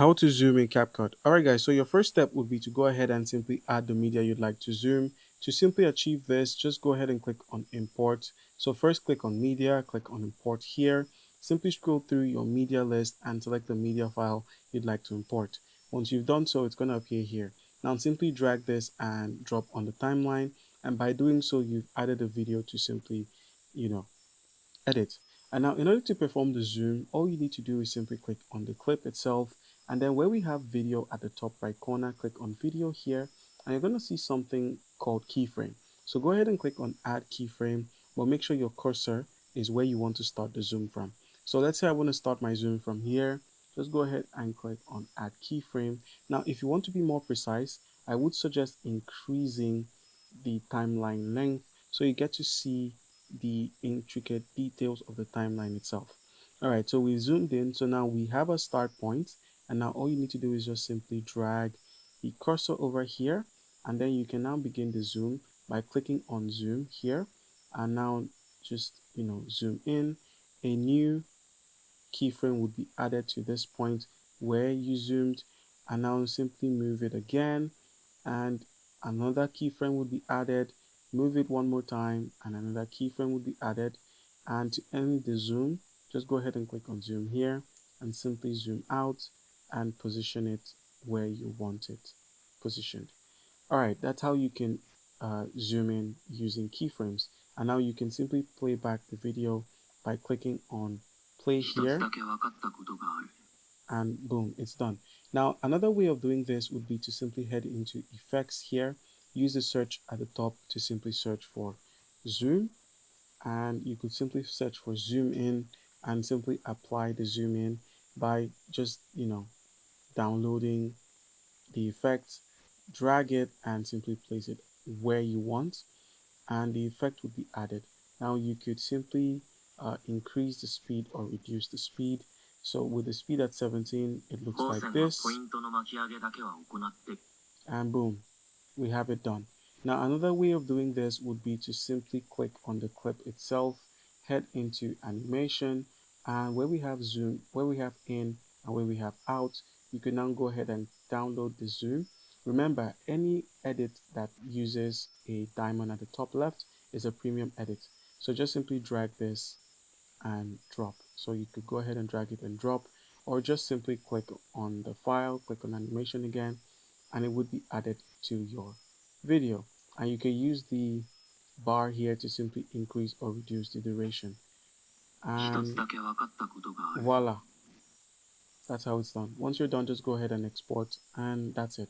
How to zoom in CapCut. Alright guys, so your first step would be to go ahead and simply add the media you'd like to zoom. To simply achieve this, just go ahead and click on import. So first click on media, click on import here. Simply scroll through your media list and select the media file you'd like to import. Once you've done so, it's going to appear here. Now simply drag this and drop on the timeline, and by doing so, you've added a video to simply, edit. And now in order to perform the zoom, all you need to do is simply click on the clip itself, and then where we have video at the top right corner, click on video here, and you're going to see something called keyframe. So go ahead and click on add keyframe, but make sure your cursor is where you want to start the zoom from. So let's say I want to start my zoom from here. Just go ahead and click on add keyframe. Now if you want to be more precise, I would suggest increasing the timeline length so you get to see the intricate details of the timeline itself. All right, so we zoomed in. So now we have a start point, and now all you need to do is just simply drag the cursor over here, and then you can now begin the zoom by clicking on zoom here, and now just zoom in. A new keyframe would be added to this point where you zoomed, and now simply move it again, and another keyframe would be added. Move it one more time and another keyframe would be added, and to end the zoom, just go ahead and click on zoom here and simply zoom out and position it where you want it positioned. All right, that's how you can zoom in using keyframes. And now you can simply play back the video by clicking on play here, and boom, it's done. Now another way of doing this would be to simply head into effects here, use the search at the top to simply search for zoom, and you could simply search for zoom in and simply apply the zoom in by just downloading the effect, drag it and simply place it where you want, and the effect would be added. Now you could simply increase the speed or reduce the speed. So with the speed at 17, it looks like this, and boom, we have it done. Now another way of doing this would be to simply click on the clip itself, head into animation, and where we have zoom, where we have in and where we have out, you can now go ahead and download the zoom. Remember, any edit that uses a diamond at the top left is a premium edit. So just simply drag this and drop. So you could go ahead and drag it and drop, or just simply click on the file, click on animation again, and it would be added to your video. And you can use the bar here to simply increase or reduce the duration. And voila, that's how it's done. Once you're done, just go ahead and export, and that's it.